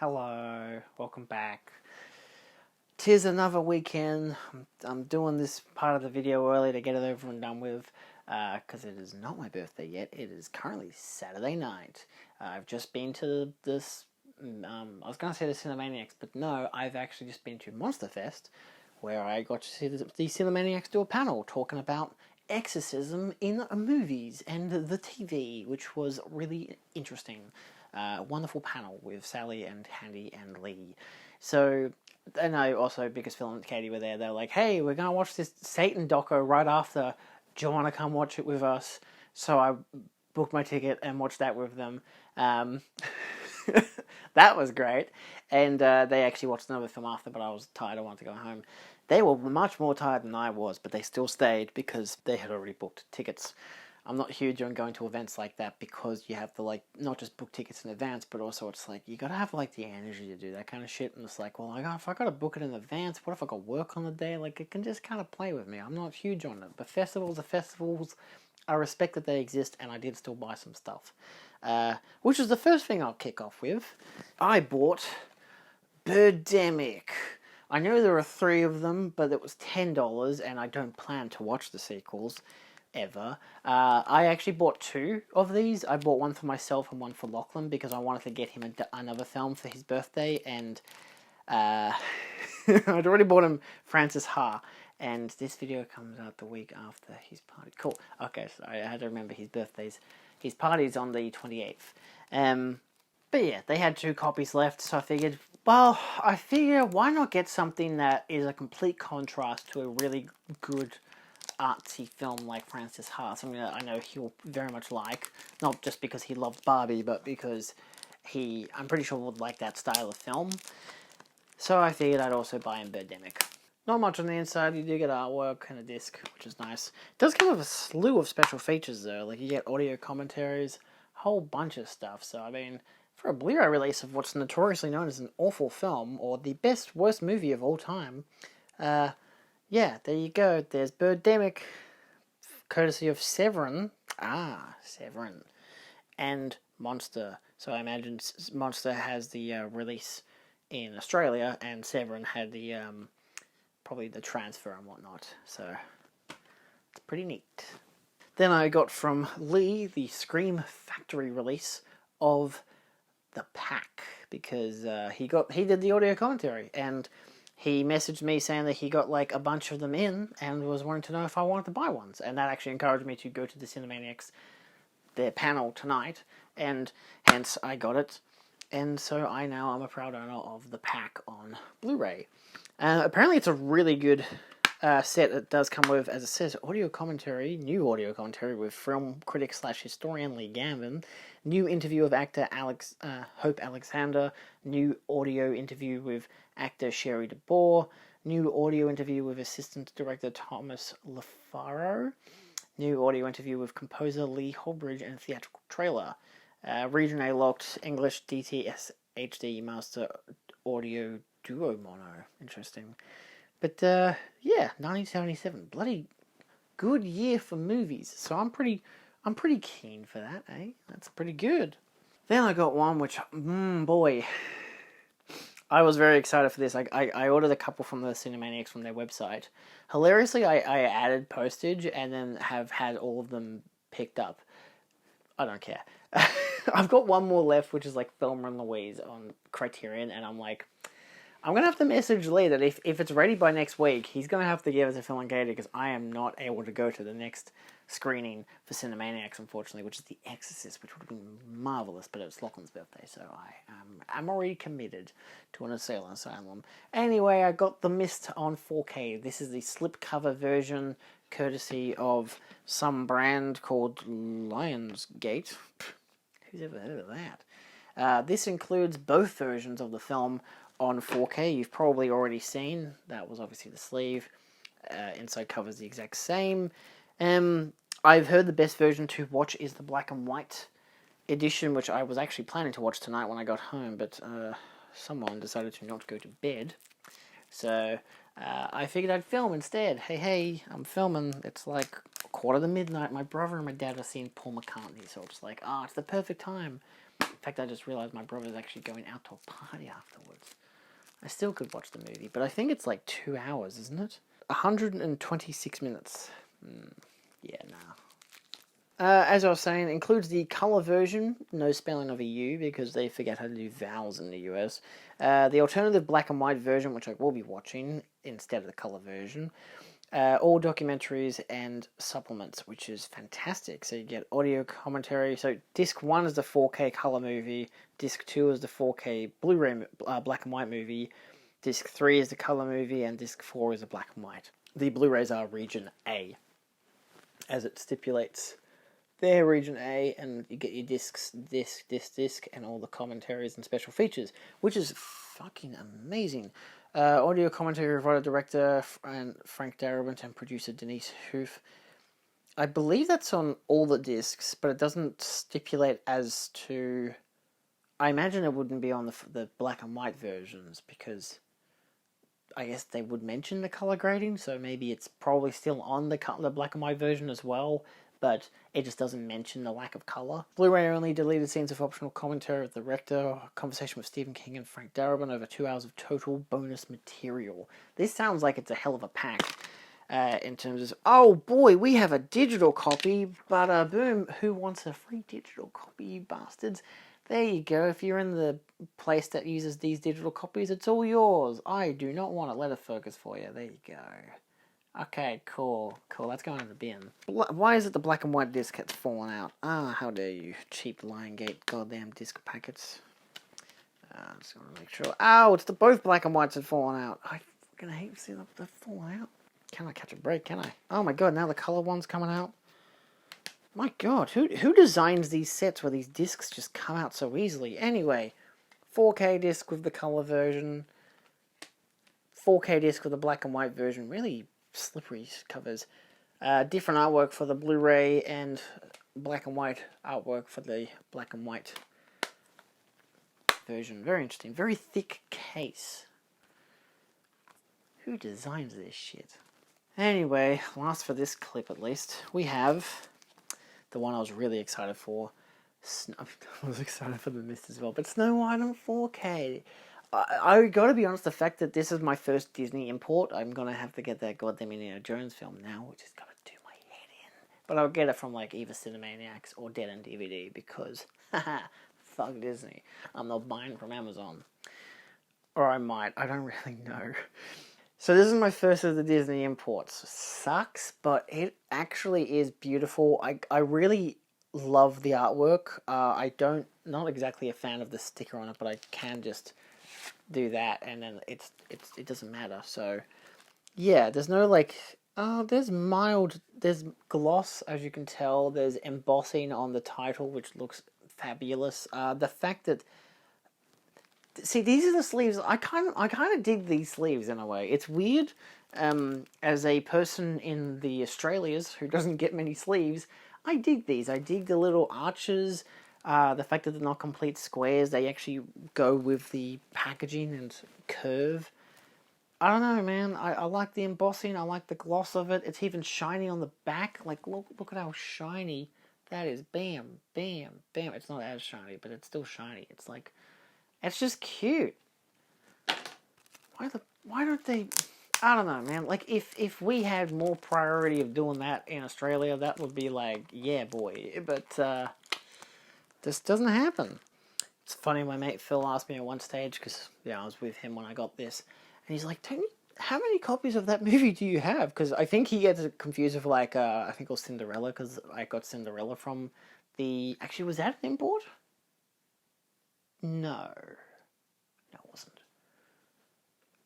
Hello, welcome back. Tis another weekend. I'm doing this part of the video early to get it over and done with, because it is not my birthday yet. It is currently Saturday night. I've just been to this, I was going to say the Cinemaniacs, but no, I've actually just been to Monster Fest, where I got to see the Cinemaniacs do a panel talking about exorcism in movies and the TV, which was really interesting. Wonderful panel with Sally and Handy and Lee. So, and I also, because Phil and Katie were there, they were like, hey, we're going to watch this Satan doco right after. Do you want to come watch it with us? So I booked my ticket and watched that with them. That was great. And they actually watched another film after, but I was tired. I wanted to go home. They were much more tired than I was, but they still stayed because they had already booked tickets. I'm not huge on going to events like that because you have to, not just book tickets in advance, but also it's like, you gotta have, the energy to do that kind of shit. And it's like, well, if I gotta book it in advance, what if I got work on the day? It can just kind of play with me. I'm not huge on it. But festivals are festivals. I respect that they exist, and I did still buy some stuff. Which is the first thing I'll kick off with. I bought Birdemic. I know there are 3 of them, but it was $10, and I don't plan to watch the sequels ever. I actually bought 2 of these. I bought one for myself and one for Lachlan because I wanted to get him another film for his birthday, and I'd already bought him Francis Ha, and this video comes out the week after his party. Cool. Okay, so I had to remember his party's on the 28th. But yeah, they had 2 copies left, so I figured, why not get something that is a complete contrast to a really good artsy film like Francis Ha, something that I know he'll very much like, not just because he loved Barbie, but because I'm pretty sure would like that style of film. So I figured I'd also buy him Birdemic. Not much on the inside. You do get artwork and a disc, which is nice. It does come with a slew of special features though, you get audio commentaries, a whole bunch of stuff. So I mean, for a Blu-ray release of what's notoriously known as an awful film, or the worst movie of all time, yeah, there you go. There's Birdemic, courtesy of Severin. Severin. And Monster. So I imagine Monster has the release in Australia, and Severin had the probably the transfer and whatnot. So it's pretty neat. Then I got from Lee the Scream Factory release of The Pack, because he did the audio commentary, and he messaged me saying that he got a bunch of them in and was wanting to know if I wanted to buy ones. And that actually encouraged me to go to the Cinemaniacs, their panel tonight, and hence I got it. And so I now am a proud owner of The Pack on Blu-ray. Apparently it's a really good set. It does come with, as it says, new audio commentary with film critic / historian Lee Gambin, new interview of actor Hope Alexander, new audio interview with actor Sherry DeBoer, new audio interview with assistant director Thomas LaFaro, new audio interview with composer Lee Holbridge, and theatrical trailer. Region A locked English DTS HD master audio duo mono. Interesting. But, yeah, 1977. Bloody good year for movies. So I'm pretty keen for that, eh? That's pretty good. Then I got one which, boy, I was very excited for this. I ordered a couple from the Cinemaniacs from their website. Hilariously, I added postage and then have had all of them picked up. I don't care. I've got one more left, which is Thelma and Louise on Criterion, and I'm going to have to message Lee that if it's ready by next week, he's going to have to give it to Phil and Katie, because I am not able to go to the next screening for Cinemaniacs, unfortunately, which is The Exorcist, which would have been marvellous, but it's Lachlan's birthday, so I'm already committed to an asylum. Anyway, I got The Mist on 4K. This is the slipcover version, courtesy of some brand called Lionsgate. Who's ever heard of that? This includes both versions of the film on 4K. You've probably already seen. That was obviously the sleeve. Inside cover's the exact same. I've heard the best version to watch is the black and white edition, which I was actually planning to watch tonight when I got home, but someone decided to not go to bed. So I figured I'd film instead. Hey, I'm filming. It's 1:45 midnight. My brother and my dad are seeing Paul McCartney, so it's it's the perfect time. fact, I just realized my brother's actually going out to a party afterwards. I still could watch the movie, but I think it's like 2 hours, isn't it? 126 minutes. Yeah, nah. As I was saying, it includes the colour version, no spelling of EU because they forget how to do vowels in the US. The alternative black and white version, which I will be watching instead of the colour version. All documentaries and supplements, which is fantastic. So you get audio commentary. So disc 1 is the 4K colour movie. Disc 2 is the 4K Blu-ray black and white movie. Disc 3 is the colour movie, and disc 4 is the black and white. The Blu-rays are region A, as it stipulates. They're region A, and you get your disc, and all the commentaries and special features, which is fucking amazing. Audio commentary, writer, director, and Frank Darabont, and producer Denise Hoof. I believe that's on all the discs, but it doesn't stipulate as to... I imagine it wouldn't be on the black and white versions, because I guess they would mention the colour grading, so maybe it's probably still on the black and white version as well, but it just doesn't mention the lack of colour. Blu-ray only deleted scenes of optional commentary with the director, conversation with Stephen King and Frank Darabont, over 2 hours of total bonus material. This sounds like it's a hell of a pack in terms of, oh boy, we have a digital copy, but boom, who wants a free digital copy, you bastards? There you go, if you're in the place that uses these digital copies, it's all yours. I do not want it, let it focus for you, there you go. Okay, cool, that's going in the bin. Why is it the black and white disc has fallen out? Ah, how dare you, cheap Liongate goddamn disc packets. Just want to make sure. Ow, it's both black and whites had fallen out. I fucking hate to see them falling out. Can I catch a break, can I? Oh my god, now the colour one's coming out. My god, who designs these sets where these discs just come out so easily? Anyway, 4K disc with the colour version. 4K disc with the black and white version. Really slippery covers. Different artwork for the Blu-ray and black and white artwork for the black and white version. Very interesting. Very thick case. Who designs this shit? Anyway, last for this clip at least, we have the one I was really excited for. I was excited for The Mist as well, but Snow White on 4K. I gotta be honest, the fact that this is my first Disney import, I'm gonna have to get that goddamn Indiana Jones film now, which is gonna do my head in. But I'll get it from like either Cinemaniacs or Dead on DVD because, haha, fuck Disney. I'm not buying from Amazon. Or I might, I don't really know. So this is my first of the Disney imports. Sucks, but it actually is beautiful. I really love the artwork. Not exactly a fan of the sticker on it, but I can just do that, and then it doesn't matter. So yeah, there's no like, there's gloss, as you can tell. There's embossing on the title, which looks fabulous. The fact that, see, these are the sleeves. I kind of dig these sleeves in a way. It's weird. As a person in the Australias who doesn't get many sleeves, I dig these. I dig the little arches. The fact that they're not complete squares, they actually go with the packaging and curve. I don't know, man. I like the embossing. I like the gloss of it. It's even shiny on the back. Like, look at how shiny that is. Bam, bam, bam. It's not as shiny, but it's still shiny. It's like, it's just cute. Why don't they... I don't know, man. Like, if we had more priority of doing that in Australia, that would be like, yeah, boy. But, this doesn't happen. It's funny, my mate Phil asked me at one stage, because, yeah, I was with him when I got this, and he's like, how many copies of that movie do you have? Because I think he gets confused with, like, I think it was Cinderella, because I got Cinderella from the... Actually, was that an import? No, it wasn't.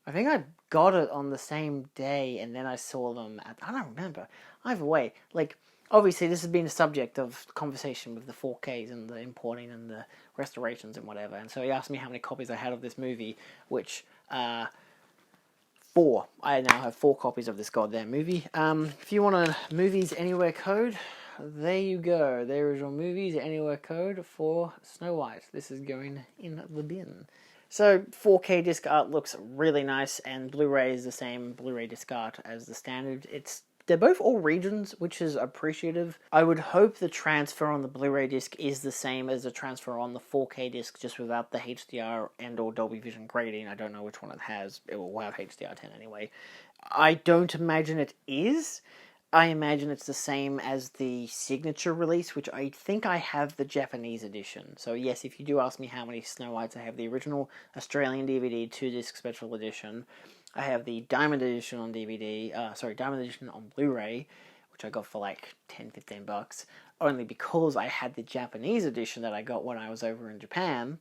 I think I got it on the same day, and then I saw them at... I don't remember. Either way, like... Obviously, this has been a subject of conversation with the 4Ks and the importing and the restorations and whatever. And so he asked me how many copies I had of this movie, which, 4. I now have 4 copies of this goddamn movie. If you want a Movies Anywhere code, there you go. There is your Movies Anywhere code for Snow White. This is going in the bin. So, 4K disc art looks really nice, and Blu-ray is the same Blu-ray disc art as the standard. It's they're both all regions, which is appreciative. I would hope the transfer on the Blu-ray disc is the same as the transfer on the 4K disc, just without the HDR and or Dolby Vision grading. I don't know which one it has. It will have HDR10 anyway. I don't imagine it is. I imagine it's the same as the signature release, which I think I have the Japanese edition. So yes, if you do ask me how many Snow Whites, I have the original Australian DVD 2-disc special edition. I have the Diamond edition on DVD, Diamond edition on Blu-ray, which I got for like $10-15, only because I had the Japanese edition that I got when I was over in Japan,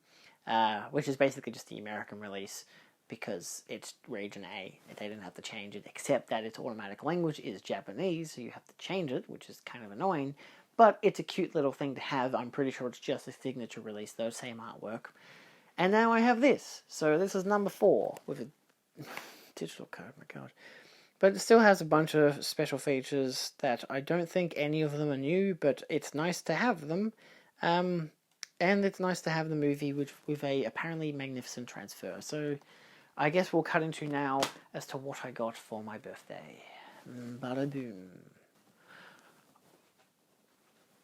which is basically just the American release, because it's region A. They didn't have to change it, except that its automatic language is Japanese, so you have to change it, which is kind of annoying, but it's a cute little thing to have. I'm pretty sure it's just a signature release, though, same artwork. And now I have this. So this is number 4, with a digital code, my god. But it still has a bunch of special features that I don't think any of them are new, but it's nice to have them. And it's nice to have the movie with a apparently magnificent transfer. So I guess we'll cut into now as to what I got for my birthday. Bada boom.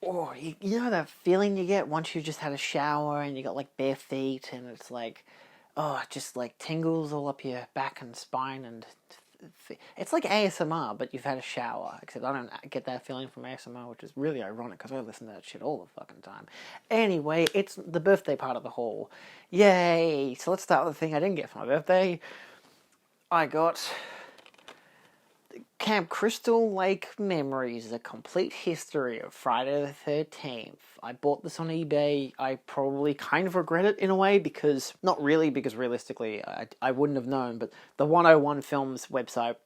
Oh, you know that feeling you get once you've just had a shower and you got like bare feet and it's like, oh, it just like tingles all up your back and spine, and it's like ASMR, but you've had a shower. Except I don't get that feeling from ASMR, which is really ironic because I listen to that shit all the fucking time. Anyway, it's the birthday part of the haul. Yay! So let's start with the thing I didn't get for my birthday. I got Camp Crystal Lake Memories, The Complete History of Friday the 13th. I bought this on eBay. I probably kind of regret it in a way, because, not really, because realistically I wouldn't have known, but the 101 Films website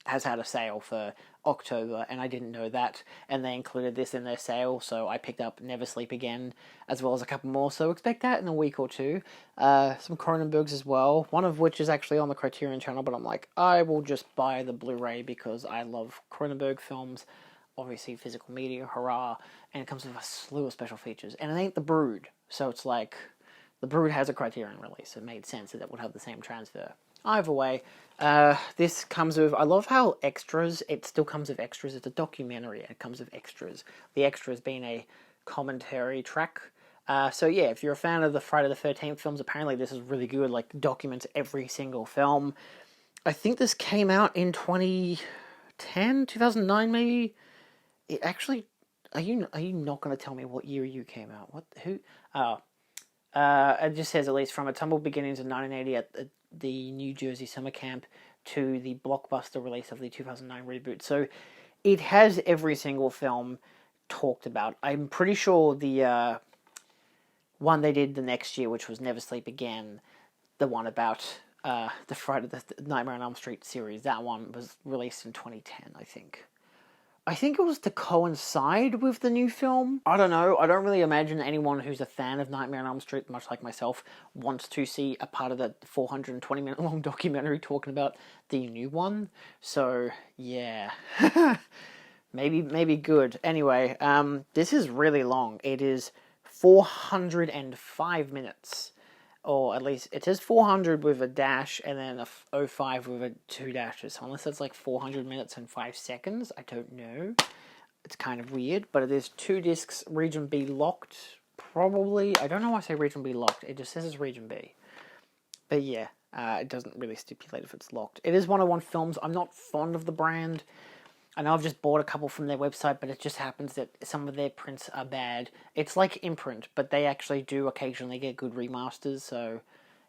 has had a sale for October, and I didn't know that, and they included this in their sale, so I picked up Never Sleep Again, as well as a couple more, so expect that in a week or two. Some Cronenbergs as well, one of which is actually on the Criterion channel, but I'm like, I will just buy the Blu-ray because I love Cronenberg films, obviously physical media, hurrah, and it comes with a slew of special features, and it ain't The Brood, so it's like, The Brood has a Criterion release, it made sense that it would have the same transfer. Either way, this comes with, I love how extras, it still comes with extras. It's a documentary, and it comes with extras. The extras being a commentary track. So yeah, if you're a fan of the Friday the 13th films, apparently this is really good, like, documents every single film. I think this came out in 2010, 2009 maybe? It actually, are you not going to tell me what year you came out? It just says, at least, from its humble beginnings in 1980 at the New Jersey summer camp to the blockbuster release of the 2009 reboot. So it has every single film talked about. I'm pretty sure the one they did the next year, which was Never Sleep Again, the one about the Friday the Nightmare on Elm Street series, that one was released in 2010, I think. I think it was to coincide with the new film. I don't know. I don't really imagine anyone who's a fan of Nightmare on Elm Street, much like myself, wants to see a part of the 420-minute long documentary talking about the new one. So, yeah. maybe good. Anyway, this is really long. It is 405 minutes. Or at least, it says 400 with a dash and then a 05 with a 2 dashes. So unless it's like 400 minutes and 5 seconds, I don't know. It's kind of weird, but it is 2 discs, Region B locked, probably. I don't know why I say Region B locked. It just says it's Region B. But yeah, it doesn't really stipulate if it's locked. It is 101 Films. I'm not fond of the brand. I know I've just bought a couple from their website, but it just happens that some of their prints are bad. It's like Imprint, but they actually do occasionally get good remasters, so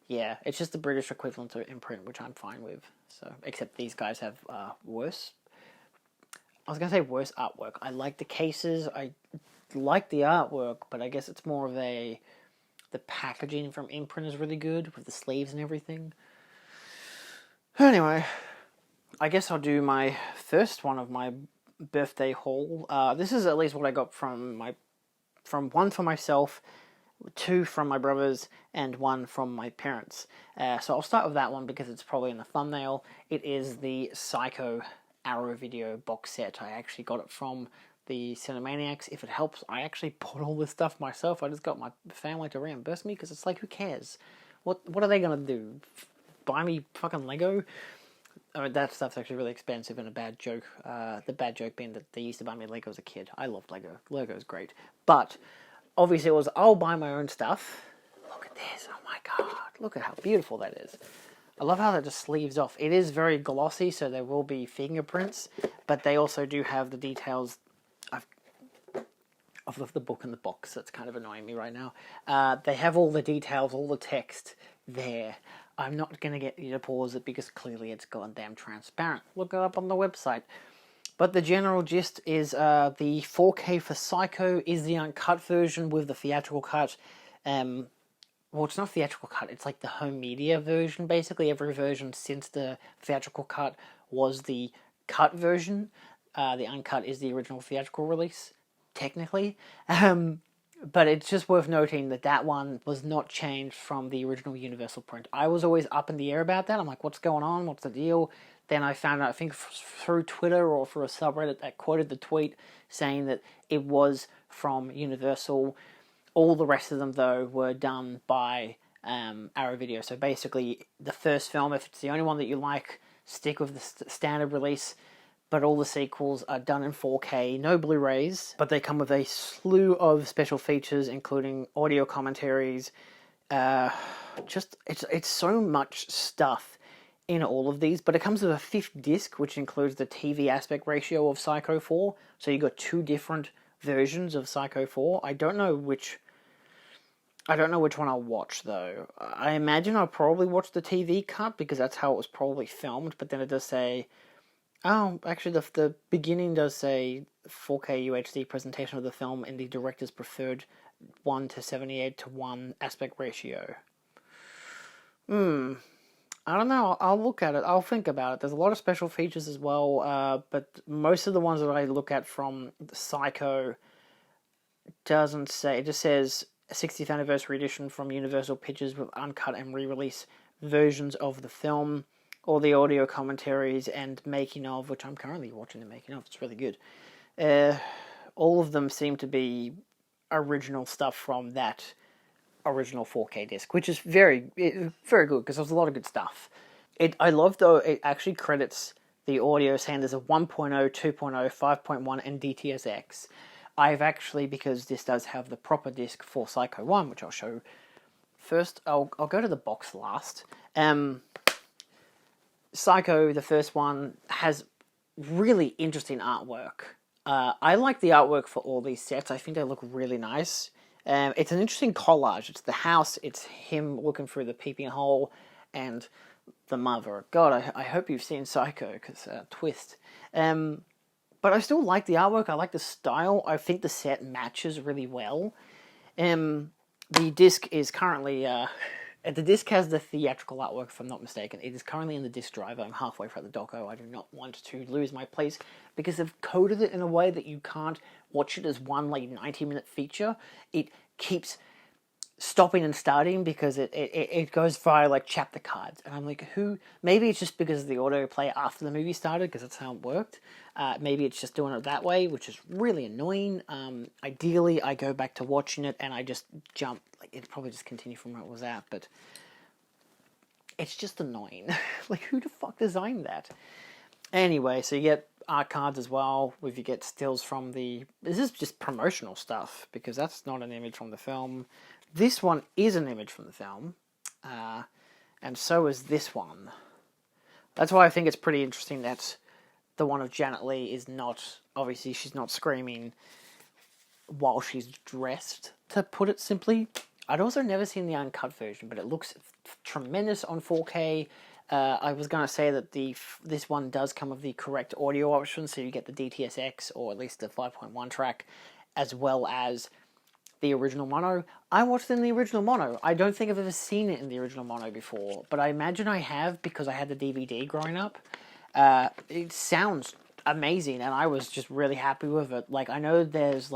yeah, it's just the British equivalent to Imprint, which I'm fine with. So, except these guys have worse. I was going to say worse artwork. I like the cases, I like the artwork, but I guess it's more of the packaging from Imprint is really good, with the sleeves and everything. Anyway, I guess I'll do my first one of my birthday haul. This is at least what I got from one for myself, 2 from my brothers, and 1 from my parents. So I'll start with that one because it's probably in the thumbnail. It is the Psycho Arrow Video box set. I actually got it from the Cinemaniacs. If it helps, I actually bought all this stuff myself. I just got my family to reimburse me because it's like, who cares? What are they gonna do? Buy me fucking Lego? I mean, that stuff's actually really expensive and a bad joke. The bad joke being that they used to buy me Lego as a kid. I loved Lego. Lego's great. But, obviously it was, I'll buy my own stuff. Look at this. Oh my god. Look at how beautiful that is. I love how that just sleeves off. It is very glossy, so there will be fingerprints. But they also do have the details. I've left the book in the box. That's kind of annoying me right now. They have all the details, all the text there. I'm not going to get you to pause it because clearly it's goddamn transparent. Look it up on the website. But the general gist is the 4K for Psycho is the uncut version with the theatrical cut. Well, it's not theatrical cut. It's like the home media version, basically. Every version since the theatrical cut was the cut version. The uncut is the original theatrical release, technically. But it's just worth noting that that one was not changed from the original Universal print. I was always up in the air about that. I'm like, what's going on? What's the deal? Then I found out, I think through Twitter or through a subreddit that quoted the tweet saying that it was from Universal. All the rest of them, though, were done by Arrow Video. So basically, the first film, if it's the only one that you like, stick with the standard release. But all the sequels are done in 4K, no Blu-rays, but they come with a slew of special features, including audio commentaries. It's so much stuff in all of these, but it comes with a fifth disc, which includes the TV aspect ratio of Psycho 4. So you got two different versions of Psycho 4. I don't know which one I'll watch, though. I imagine I'll probably watch the TV cut, because that's how it was probably filmed, but then it does say... Oh, actually, the beginning does say 4K UHD presentation of the film in the director's preferred 1:78:1 aspect ratio. I don't know. I'll look at it. I'll think about it. There's a lot of special features as well, but most of the ones that I look at from Psycho doesn't say. It just says 60th anniversary edition from Universal Pictures with uncut and re-release versions of the film. All the audio commentaries and making of, which I'm currently watching the making of. It's really good. All of them seem to be original stuff from that original 4K disc, which is very, very good because there's a lot of good stuff. I love, though, it actually credits the audio saying there's a 1.0, 2.0, 5.1, and DTSX. I've actually, because this does have the proper disc for Psycho 1, which I'll show first. I'll go to the box last. Psycho, the first one, has really interesting artwork. I like the artwork for all these sets. I think they look really nice. It's an interesting collage. It's the house, it's him looking through the peeping hole, and the mother. God, I hope you've seen Psycho, because twist. But I still like the artwork. I like the style. I think the set matches really well. The disc is currently... the disc has the theatrical artwork, if I'm not mistaken. It is currently in the disc drive. I'm halfway through the doco. I do not want to lose my place because they've coded it in a way that you can't watch it as one 90-minute feature. It keeps stopping and starting because it goes via chapter cards. And I'm like, who? Maybe it's just because of the autoplay after the movie started, because that's how it worked. Maybe it's just doing it that way, which is really annoying. Ideally, I go back to watching it and I just jump. It'd probably just continue from where it was at, but it's just annoying. Who the fuck designed that? Anyway, so you get art cards as well, you get stills from the... This is just promotional stuff, because that's not an image from the film. This one is an image from the film, and so is this one. That's why I think it's pretty interesting that the one of Janet Leigh is not... Obviously, she's not screaming while she's dressed, to put it simply. I'd also never seen the uncut version, but it looks tremendous on 4K. I was going to say that this one does come with the correct audio option, so you get the DTSX, or at least the 5.1 track, as well as the original mono. I watched it in the original mono. I don't think I've ever seen it in the original mono before, but I imagine I have because I had the DVD growing up. It sounds amazing, and I was just really happy with it. I know there's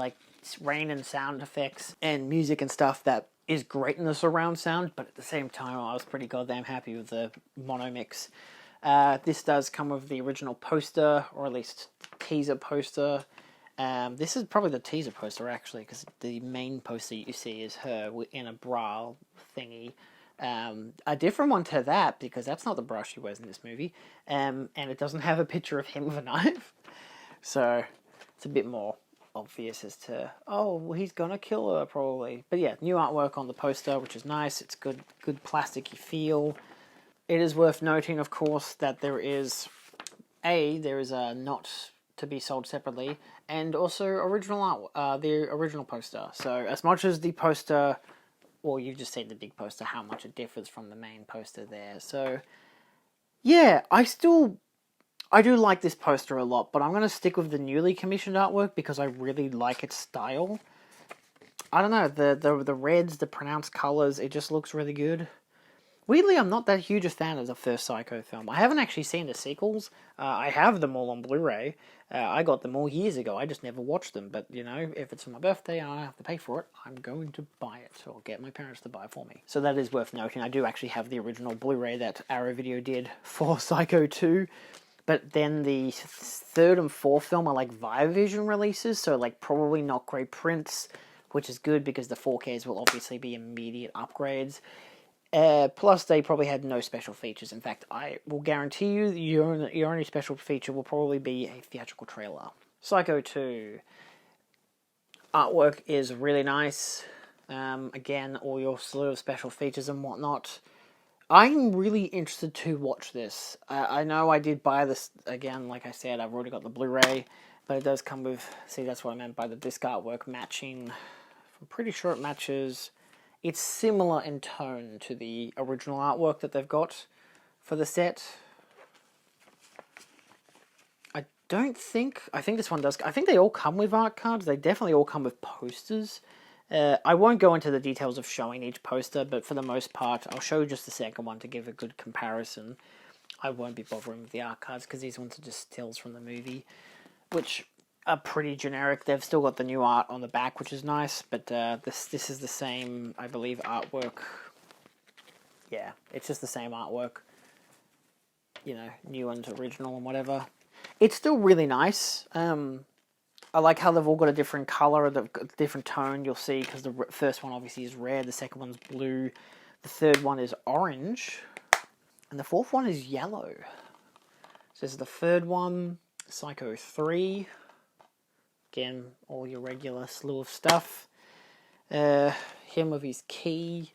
rain and sound effects and music and stuff that is great in the surround sound, but at the same time I was pretty goddamn happy with the mono mix. This does come with the original poster, or at least teaser poster. This is probably the teaser poster, actually, because the main poster you see is her in a bra thingy. A different one to that, because that's not the brush he wears in this movie, and it doesn't have a picture of him with a knife, so it's a bit more obvious as to, oh, well, he's gonna kill her probably. But yeah, new artwork on the poster, which is nice. It's good plasticky feel. It is worth noting, of course, that there is a not to be sold separately, and also original art, the original poster. So as much as the poster, well, you've just seen the big poster, how much it differs from the main poster there. So yeah, I do like this poster a lot, but I'm going to stick with the newly commissioned artwork because I really like its style. I don't know, the reds, the pronounced colours, it just looks really good. Weirdly, I'm not that huge a fan of the first Psycho film. I haven't actually seen the sequels. I have them all on Blu-ray. I got them all years ago. I just never watched them. But, you know, if it's for my birthday and I don't have to pay for it, I'm going to buy it. Or get my parents to buy it for me. So that is worth noting. I do actually have the original Blu-ray that Arrow Video did for Psycho 2. But then the third and fourth film are like Viavision releases. So, like, probably not great prints, which is good because the 4Ks will obviously be immediate upgrades. Plus, they probably had no special features. In fact, I will guarantee you your only special feature will probably be a theatrical trailer. Psycho 2. Artwork is really nice. Again, all your sort of special features and whatnot. I'm really interested to watch this. I know I did buy this, again, like I said, I've already got the Blu-ray, but it does come with, see, that's what I meant by the disc artwork matching. I'm pretty sure it matches. It's similar in tone to the original artwork that they've got for the set. I think this one does. I think they all come with art cards. They definitely all come with posters. I won't go into the details of showing each poster, but for the most part, I'll show you just the second one to give a good comparison. I won't be bothering with the art cards because these ones are just stills from the movie, which are pretty generic. They've still got the new art on the back, which is nice, but this is the same, I believe, artwork. Yeah, it's just the same artwork. You know, new and original and whatever. It's still really nice. I like how they've all got a different colour, a different tone, you'll see, because the first one obviously is red, the second one's blue, the third one is orange, and the fourth one is yellow. So this is the third one, Psycho 3. Again, all your regular slew of stuff. Him with his key.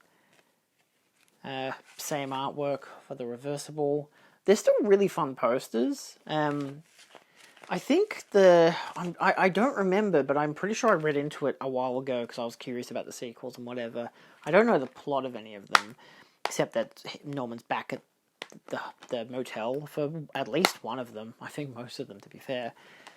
Same artwork for the reversible. They're still really fun posters. I think I don't remember, but I'm pretty sure I read into it a while ago because I was curious about the sequels and whatever. I don't know the plot of any of them, except that Norman's back at the motel for at least one of them. I think most of them, to be fair.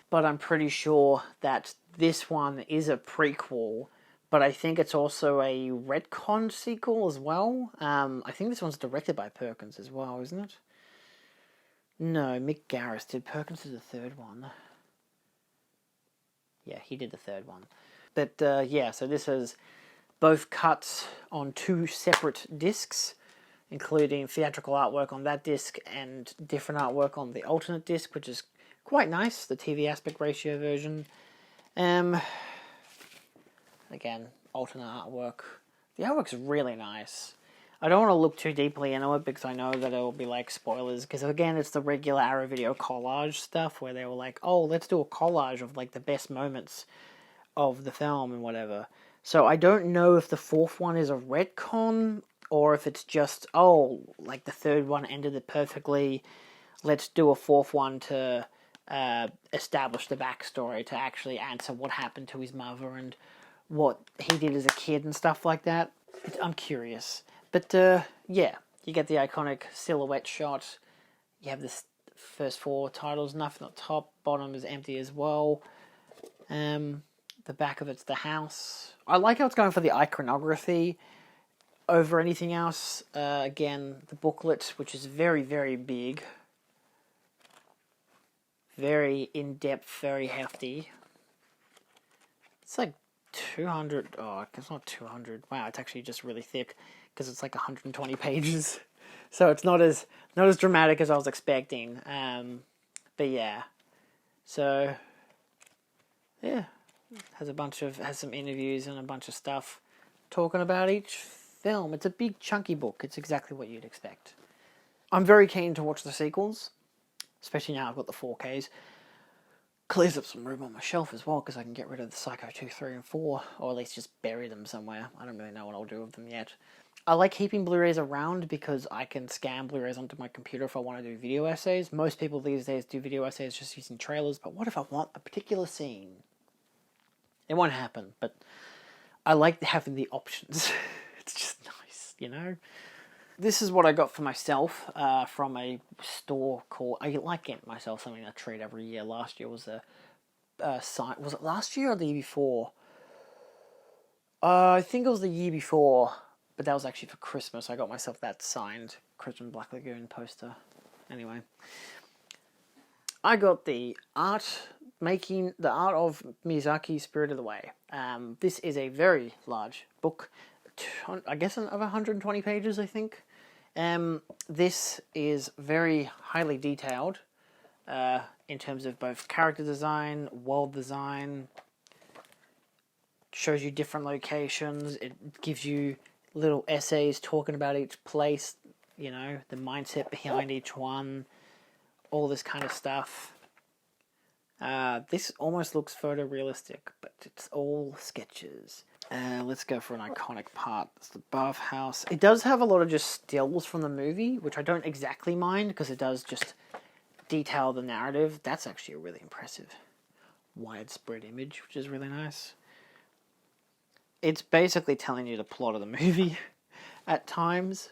But I'm pretty sure that this one is a prequel, but I think it's also a retcon sequel as well. I think this one's directed by Perkins as well, isn't it? No, Mick Garris did. Perkins did the third one. Yeah, he did the third one. But yeah, so this is both cuts on 2 separate discs, including theatrical artwork on that disc and different artwork on the alternate disc, which is quite nice, the TV aspect ratio version. Again, alternate artwork. The artwork's really nice. I don't want to look too deeply into it because I know that it will be like spoilers, because again, it's the regular Arrow Video collage stuff where they were like, oh, let's do a collage of like the best moments of the film and whatever. So I don't know if the fourth one is a retcon or if it's just, oh, like the third one ended it perfectly, let's do a fourth one to establish the backstory, to actually answer what happened to his mother and what he did as a kid and stuff like that. I'm curious. But yeah, you get the iconic silhouette shot. You have this first 4 titles, nothing at top, bottom is empty as well. The back of it's the house. I like how it's going for the iconography over anything else. Again, the booklet, which is very, very big. Very in-depth, very hefty. It's like 200, oh, it's not 200. Wow, it's actually just really thick because it's like 120 pages. So it's not as dramatic as I was expecting. But yeah. So yeah, has some interviews and a bunch of stuff talking about each film. It's a big, chunky book. It's exactly what you'd expect. I'm very keen to watch the sequels, especially now I've got the 4Ks. Clears up some room on my shelf as well, because I can get rid of the Psycho 2, 3, and 4, or at least just bury them somewhere. I don't really know what I'll do with them yet. I like keeping Blu-rays around because I can scan Blu-rays onto my computer if I want to do video essays. Most people these days do video essays just using trailers, but what if I want a particular scene? It won't happen, but I like having the options. It's just nice, you know? This is what I got for myself from a store called... I like getting myself something to treat every year. Last year was a sign... Was it last year or the year before? I think it was the year before, but that was actually for Christmas. I got myself that signed Christmas Black Lagoon poster. Anyway. I got the art of Miyazaki, Spirit of the Way. This is a very large book. I guess over 120 pages, I think. This is very highly detailed in terms of both character design, world design. Shows you different locations. It gives you little essays talking about each place, you know, the mindset behind each one, all this kind of stuff. This almost looks photorealistic, but it's all sketches. Let's go for an iconic part. It's the bathhouse. It does have a lot of just stills from the movie, which I don't exactly mind, because it does just detail the narrative. That's actually a really impressive widespread image, which is really nice. It's basically telling you the plot of the movie at times.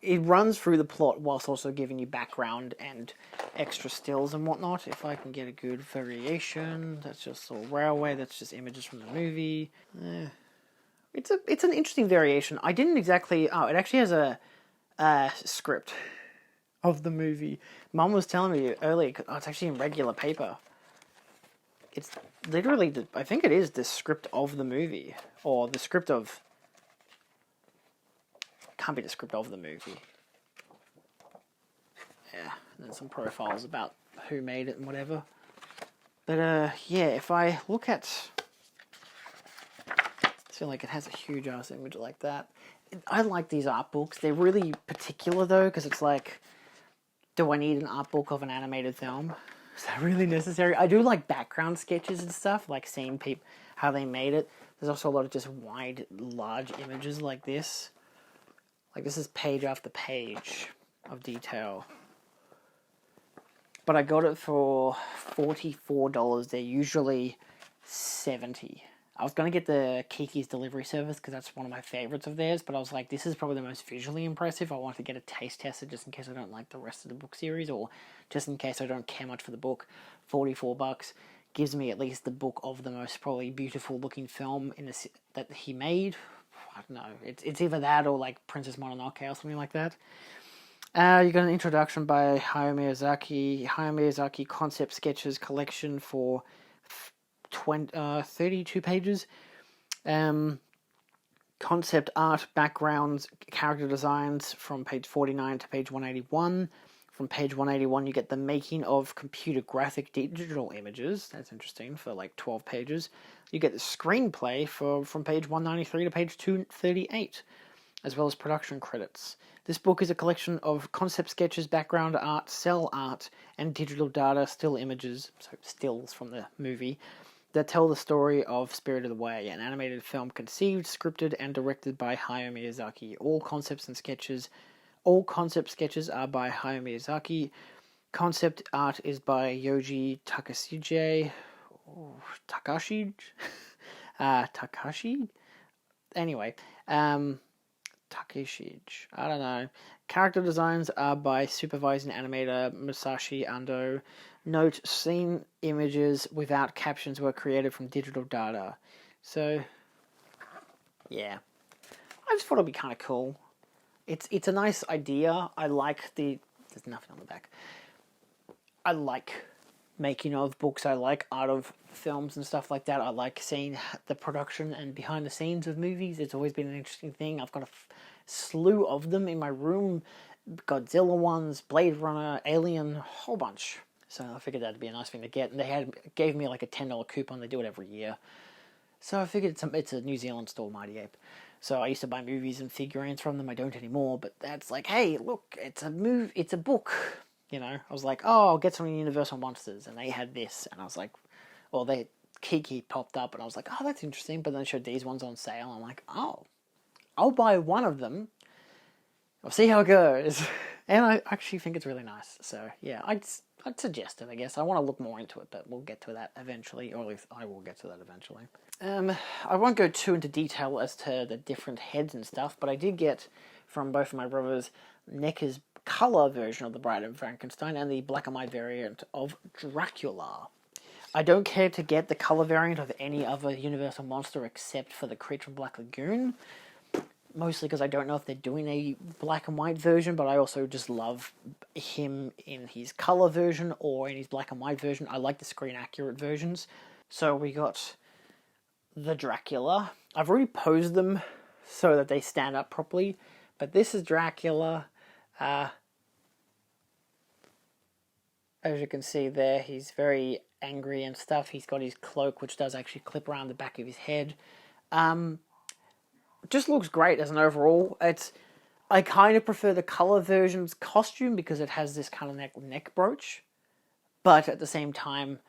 It runs through the plot whilst also giving you background and extra stills and whatnot. If I can get a good variation, that's just all railway. That's just images from the movie. It's an interesting variation. I didn't exactly. Oh, it actually has a script of the movie. Mum was telling me earlier. Oh, it's actually in regular paper. It's literally. I think it is the script of the movie, or the script of. Can't be the script of the movie. Yeah, and then some profiles about who made it and whatever. But yeah, if I look at... I feel like it has a huge ass image like that. I like these art books. They're really particular though, because it's like, do I need an art book of an animated film? Is that really necessary? I do like background sketches and stuff, like seeing how they made it. There's also a lot of just wide, large images like this. Like, this is page after page of detail. But I got it for $44. They're usually $70. I was going to get the Kiki's delivery service because that's one of my favorites of theirs. But I was like, this is probably the most visually impressive. I wanted to get a taste tester just in case I don't like the rest of the book series. Or just in case I don't care much for the book. $44 gives me at least the book of the most probably beautiful looking film that he made. I don't know. It's either that or like Princess Mononoke or something like that. You got an introduction by Hayao Miyazaki. Hayao Miyazaki concept sketches collection for 32 pages. Concept art, backgrounds, character designs from page 49 to page 181. From page 181, you get the making of computer graphic digital images. That's interesting, for like 12 pages. You get the screenplay from page 193 to page 238, as well as production credits. This book is a collection of concept sketches, background art, cell art, and digital data, still images, so stills from the movie, that tell the story of Spirit of the Way, an animated film conceived, scripted, and directed by Hayao Miyazaki. All concept sketches are by Hayao Miyazaki. Concept art is by Yoji Takashi. Takashi? Anyway, Takeshi. I don't know. Character designs are by supervising animator Masashi Ando. Note, scene images without captions were created from digital data. So, yeah. I just thought it'd be kind of cool. It's a nice idea. I like there's nothing on the back. I like making of books. I like art of films and stuff like that. I like seeing the production and behind the scenes of movies. It's always been an interesting thing. I've got a slew of them in my room. Godzilla ones, Blade Runner, Alien, a whole bunch. So I figured that'd be a nice thing to get. And they gave me like a $10 coupon. They do it every year. So I figured it's a New Zealand store, Mighty Ape. So I used to buy movies and figurines from them. I don't anymore, but that's like, hey, look, it's a book. You know, I was like, oh, I'll get some Universal Monsters, and they had this, and I was like, or Kiki popped up, and I was like, oh, that's interesting. But then it showed these ones on sale. I'm like, oh, I'll buy one of them. I'll see how it goes. And I actually think it's really nice. So yeah, I'd suggest it, I guess. I want to look more into it, but we'll get to that eventually, or at least I will get to that eventually. I won't go too into detail as to the different heads and stuff, but I did get from both of my brothers NECA's colour version of the Bride of Frankenstein and the black and white variant of Dracula. I don't care to get the colour variant of any other Universal monster except for the Creature from Black Lagoon. Mostly because I don't know if they're doing a black and white version, but I also just love him in his colour version or in his black and white version. I like the screen accurate versions. So we got the Dracula. I've already posed them so that they stand up properly, but this is Dracula. As you can see there, he's very angry and stuff. He's got his cloak, which does actually clip around the back of his head. Just looks great as an overall. I kind of prefer the colour version's costume because it has this kind of neck brooch, but at the same time,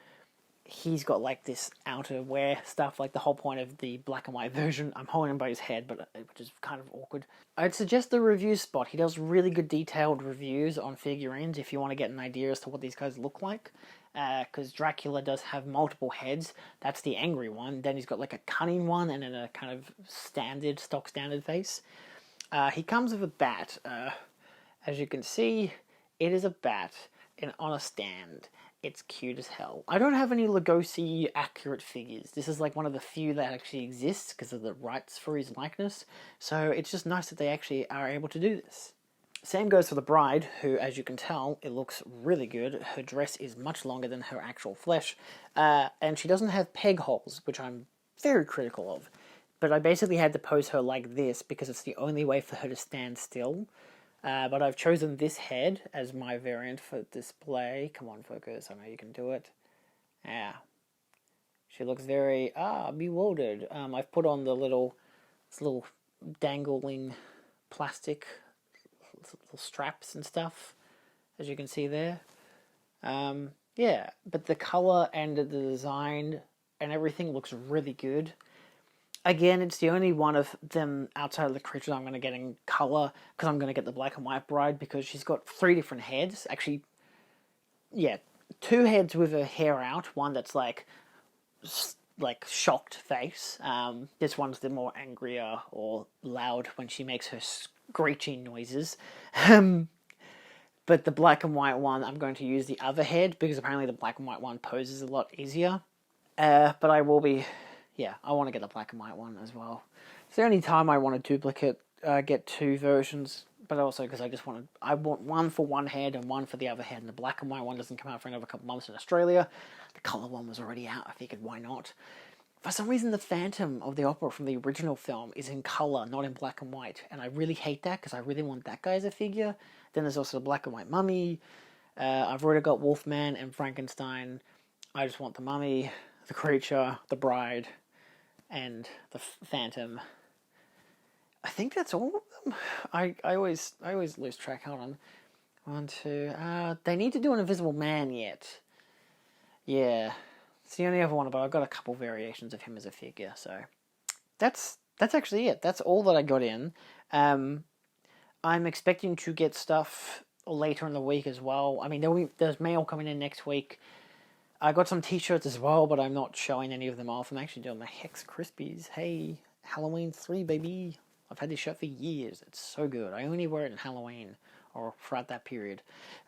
he's got like this outerwear stuff. Like the whole point of the black and white version, I'm holding him by his head, but which is kind of awkward. I'd suggest the review spot. He does really good detailed reviews on figurines if you want to get an idea as to what these guys look like. Because Dracula does have multiple heads. That's the angry one. Then he's got like a cunning one and then a kind of stock standard face. He comes with a bat. As you can see, it is a bat on a stand. It's cute as hell. I don't have any Lugosi accurate figures. This is like one of the few that actually exists because of the rights for his likeness. So it's just nice that they actually are able to do this. Same goes for the bride, who, as you can tell, it looks really good. Her dress is much longer than her actual flesh, and she doesn't have peg holes, which I'm very critical of. But I basically had to pose her like this because it's the only way for her to stand still. But I've chosen this head as my variant for display. Come on, focus. I know you can do it. Yeah. She looks very, bewildered. I've put on the little dangling plastic little straps and stuff, as you can see there. Yeah, but the colour and the design and everything looks really good. Again, it's the only one of them outside of the creatures I'm going to get in colour, because I'm going to get the black and white bride, because she's got 3 different heads. Actually, yeah, 2 heads with her hair out. One that's like shocked face. This one's the more angrier or loud when she makes her screeching noises. But the black and white one, I'm going to use the other head, because apparently the black and white one poses a lot easier. But I will be... Yeah, I want to get the black and white one as well. It's the only time I want to duplicate, get 2 versions, but also because I want one for one head and one for the other head, and the black and white one doesn't come out for another couple months in Australia. The colour one was already out. I figured, why not? For some reason, the Phantom of the Opera from the original film is in colour, not in black and white, and I really hate that because I really want that guy as a figure. Then there's also the black and white mummy. I've already got Wolfman and Frankenstein. I just want the mummy, the creature, the bride, and the Phantom. I think that's all of them. I always lose track. Hold on. 1, 2. They need to do an Invisible Man yet. Yeah, it's the only other one, but I've got a couple variations of him as a figure. So that's actually it. That's all that I got in. I'm expecting to get stuff later in the week as well. I mean, there's mail coming in next week. I got some t-shirts as well, but I'm not showing any of them off. I'm actually doing my Hex Crispies. Hey, Halloween 3, baby. I've had this shirt for years. It's so good. I only wear it in Halloween, or throughout that period.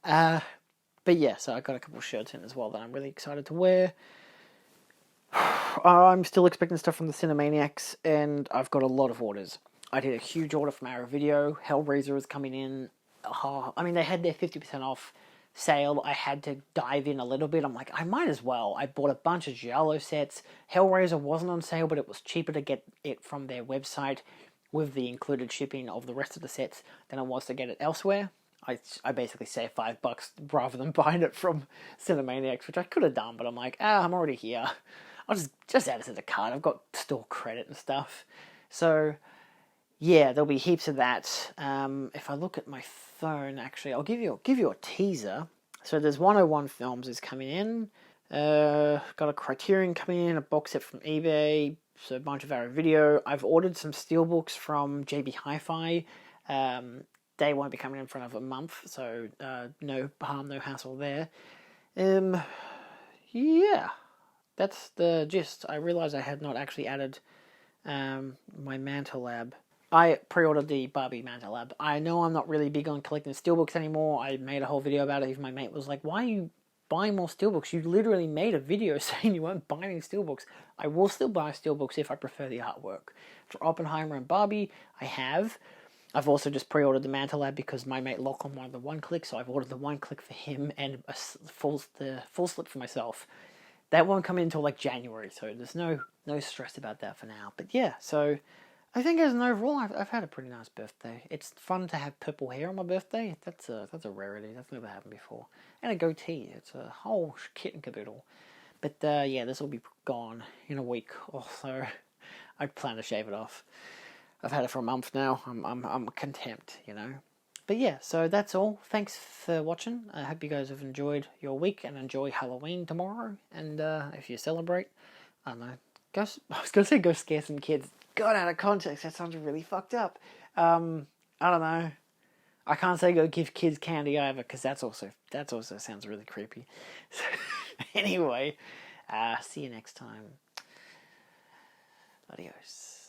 But yeah, so I got a couple shirts in as well that I'm really excited to wear. I'm still expecting stuff from the Cinemaniacs, and I've got a lot of orders. I did a huge order from Arrow Video. Hellraiser is coming in. I mean, they had their 50% off sale. I had to dive in a little bit. I'm like, I might as well. I bought a bunch of Giallo sets. Hellraiser wasn't on sale, but it was cheaper to get it from their website with the included shipping of the rest of the sets than it was to get it elsewhere. I basically saved $5 rather than buying it from Cinemaniacs, which I could have done, but I'm like, I'm already here. I'll just add it to the cart. I've got store credit and stuff. So yeah, there'll be heaps of that. If I look at my phone, actually, I'll give you a teaser. So there's 101 Films is coming in. Got a Criterion coming in, a box set from eBay, so a bunch of our video. I've ordered some steelbooks from JB Hi-Fi. They won't be coming in for another month, so no harm, no hassle there. Yeah, that's the gist. I realised I had not actually added my Manta Lab. I pre-ordered the Barbie Manta Lab. I know I'm not really big on collecting steelbooks anymore. I made a whole video about it. Even my mate was like, why are you buying more steelbooks? You literally made a video saying you weren't buying any steelbooks. I will still buy steelbooks if I prefer the artwork. For Oppenheimer and Barbie, I have. I've also just pre-ordered the Manta Lab because my mate Lachlan wanted the one-click, so I've ordered the one-click for him and the full slip for myself. That won't come in until like January, so there's no stress about that for now. But yeah, so I think as an overall, I've had a pretty nice birthday. It's fun to have purple hair on my birthday. That's a rarity. That's never happened before. And a goatee. It's a whole kit and caboodle. But yeah, this will be gone in a week or so. I plan to shave it off. I've had it for a month now. I'm content, you know. But yeah, so that's all. Thanks for watching. I hope you guys have enjoyed your week and enjoy Halloween tomorrow. And if you celebrate, I don't know, I was going to say go scare some kids. God, out of context, that sounds really fucked up. I don't know. I can't say go give kids candy either, because that also sounds really creepy. So, anyway, see you next time. Adios.